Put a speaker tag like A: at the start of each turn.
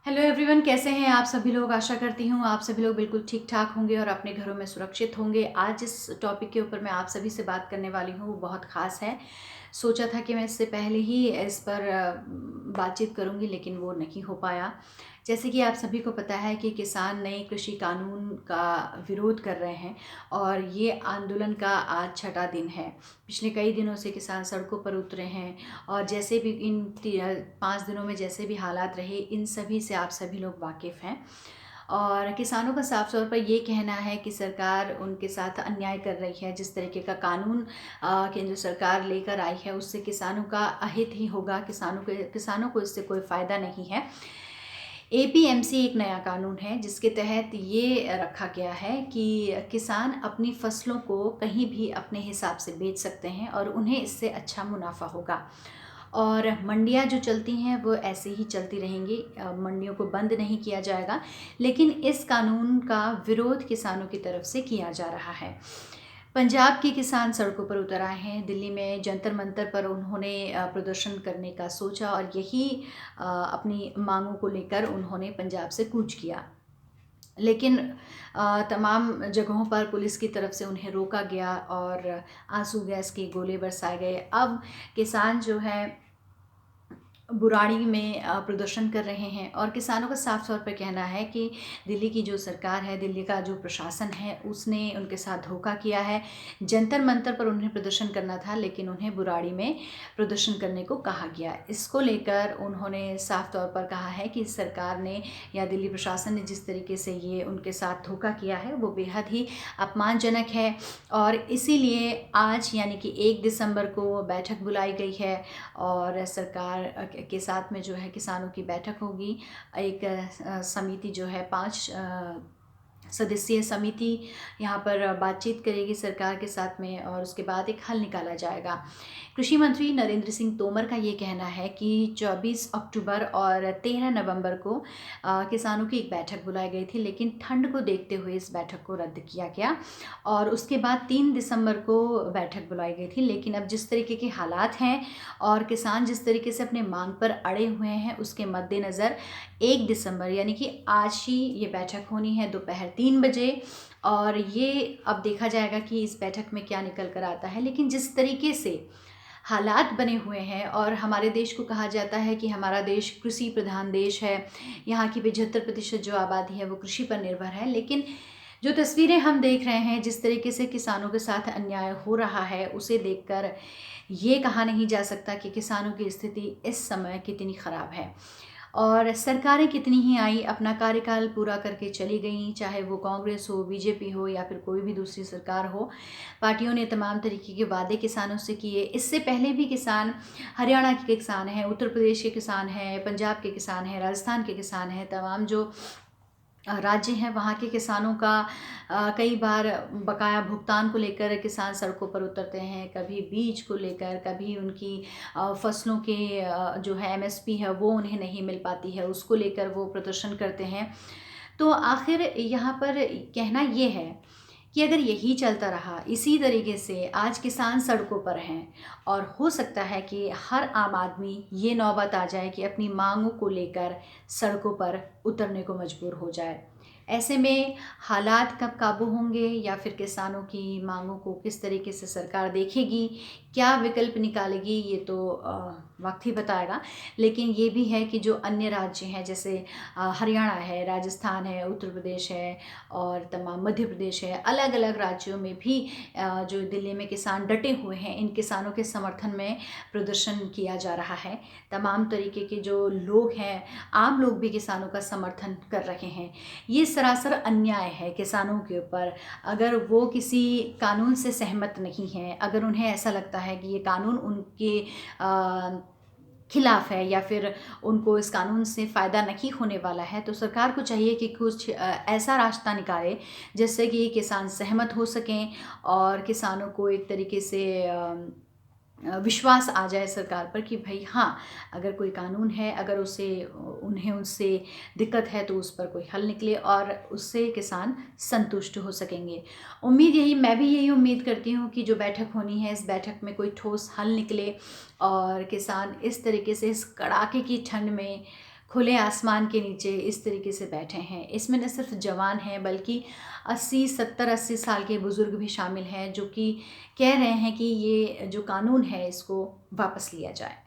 A: Hello everyone, कैसे हैं आप सभी लोग। आशा करती हूँ आप सभी लोग बिल्कुल ठीक ठाक होंगे और अपने घरों में सुरक्षित होंगे। आज जिस टॉपिक के ऊपर मैं आप सभी से बात करने वाली हूँ वो बहुत ख़ास है। सोचा था कि मैं इससे पहले ही इस पर बातचीत करूँगी, लेकिन वो नहीं हो पाया। जैसे कि आप सभी को पता है कि किसान नए कृषि कानून का विरोध कर रहे हैं और ये आंदोलन का आज छठा दिन है। पिछले कई दिनों से किसान सड़कों पर उतरे हैं और जैसे भी 5 दिनों में जैसे भी हालात रहे, इन सभी से आप सभी लोग वाकिफ़ हैं। और किसानों का साफ तौर पर ये कहना है कि सरकार उनके साथ अन्याय कर रही है। जिस तरीके का कानून केंद्र सरकार लेकर आई है उससे किसानों का अहित ही होगा, किसानों को इससे कोई फ़ायदा नहीं है। एपीएमसी एक नया कानून है जिसके तहत ये रखा गया है कि किसान अपनी फसलों को कहीं भी अपने हिसाब से बेच सकते हैं और उन्हें इससे अच्छा मुनाफा होगा। और मंडियाँ जो चलती हैं वो ऐसे ही चलती रहेंगी, मंडियों को बंद नहीं किया जाएगा। लेकिन इस कानून का विरोध किसानों की तरफ से किया जा रहा है। पंजाब के किसान सड़कों पर उतर आए हैं। दिल्ली में जंतर मंतर पर उन्होंने प्रदर्शन करने का सोचा और यही अपनी मांगों को लेकर उन्होंने पंजाब से कूच किया। लेकिन तमाम जगहों पर पुलिस की तरफ से उन्हें रोका गया और आंसू गैस के गोले बरसाए गए। अब किसान जो है बुराड़ी में प्रदर्शन कर रहे हैं और किसानों का साफ तौर पर कहना है कि दिल्ली की जो सरकार है, दिल्ली का जो प्रशासन है, उसने उनके साथ धोखा किया है। जंतर मंतर पर उन्हें प्रदर्शन करना था लेकिन उन्हें बुराड़ी में प्रदर्शन करने को कहा गया। इसको लेकर उन्होंने साफ तौर पर कहा है कि सरकार ने या दिल्ली प्रशासन ने जिस तरीके से ये उनके साथ धोखा किया है वो बेहद ही अपमानजनक है। और इसीलिए आज यानी कि 1 दिसंबर को बैठक बुलाई गई है और सरकार के साथ में जो है किसानों की बैठक होगी। एक समिति जो है 5 सदस्यीय समिति यहाँ पर बातचीत करेगी सरकार के साथ में और उसके बाद एक हल निकाला जाएगा। कृषि मंत्री नरेंद्र सिंह तोमर का ये कहना है कि 24 अक्टूबर और 13 नवंबर को किसानों की एक बैठक बुलाई गई थी, लेकिन ठंड को देखते हुए इस बैठक को रद्द किया गया और उसके बाद 3 दिसंबर को बैठक बुलाई गई थी। लेकिन अब जिस तरीके के हालात हैं और किसान जिस तरीके से अपने मांग पर अड़े हुए हैं, उसके मद्देनज़र 1 दिसंबर यानी कि आज ही ये बैठक होनी है दोपहर 3 बजे और ये अब देखा जाएगा कि इस बैठक में क्या निकल कर आता है। लेकिन जिस तरीके से हालात बने हुए हैं और हमारे देश को कहा जाता है कि हमारा देश कृषि प्रधान देश है, यहाँ की 75% जो आबादी है वो कृषि पर निर्भर है। लेकिन जो तस्वीरें हम देख रहे हैं, जिस तरीके से किसानों के साथ अन्याय हो रहा है, उसे देखकर ये कहा नहीं जा सकता कि किसानों की स्थिति इस समय कितनी ख़राब है। और सरकारें कितनी ही आई अपना कार्यकाल पूरा करके चली गईं, चाहे वो कांग्रेस हो, बीजेपी हो या फिर कोई भी दूसरी सरकार हो। पार्टियों ने तमाम तरीके के वादे किसानों से किए। इससे पहले भी किसान, हरियाणा के किसान हैं, उत्तर प्रदेश के किसान हैं, पंजाब के किसान हैं, राजस्थान के किसान हैं, तमाम जो राज्य हैं वहाँ के किसानों का कई बार बकाया भुगतान को लेकर किसान सड़कों पर उतरते हैं। कभी बीज को लेकर, कभी उनकी फसलों के जो है एमएसपी है वो उन्हें नहीं मिल पाती है, उसको लेकर वो प्रदर्शन करते हैं। तो आखिर यहाँ पर कहना ये है कि अगर यही चलता रहा इसी तरीके से, आज किसान सड़कों पर हैं और हो सकता है कि हर आम आदमी ये नौबत आ जाए कि अपनी मांगों को लेकर सड़कों पर उतरने को मजबूर हो जाए। ऐसे में हालात कब काबू होंगे या फिर किसानों की मांगों को किस तरीके से सरकार देखेगी, क्या विकल्प निकालेगी, ये तो वक्त ही बताएगा। लेकिन ये भी है कि जो अन्य राज्य हैं जैसे हरियाणा है, राजस्थान है, उत्तर प्रदेश है और तमाम मध्य प्रदेश है, अलग अलग राज्यों में भी जो दिल्ली में किसान डटे हुए हैं, इन किसानों के समर्थन में प्रदर्शन किया जा रहा है। तमाम तरीके के जो लोग हैं, आम लोग भी किसानों का समर्थन कर रहे हैं। ये सरासर अन्याय है किसानों के ऊपर। अगर वो किसी कानून से सहमत नहीं हैं, अगर उन्हें ऐसा लगता है कि ये कानून उनके खिलाफ है या फिर उनको इस कानून से फ़ायदा नहीं होने वाला है, तो सरकार को चाहिए कि कुछ ऐसा रास्ता निकाले जिससे कि किसान सहमत हो सकें और किसानों को एक तरीके से विश्वास आ जाए सरकार पर कि भाई हाँ, अगर कोई कानून है, अगर उसे उन्हें उससे दिक्कत है तो उस पर कोई हल निकले और उससे किसान संतुष्ट हो सकेंगे। मैं भी यही उम्मीद करती हूँ कि जो बैठक होनी है, इस बैठक में कोई ठोस हल निकले और किसान इस तरीके से इस कड़ाके की ठंड में खुले आसमान के नीचे इस तरीके से बैठे हैं। इसमें न सिर्फ जवान हैं बल्कि 80 साल के बुज़ुर्ग भी शामिल हैं, जो कि कह रहे हैं कि ये जो कानून है इसको वापस लिया जाए।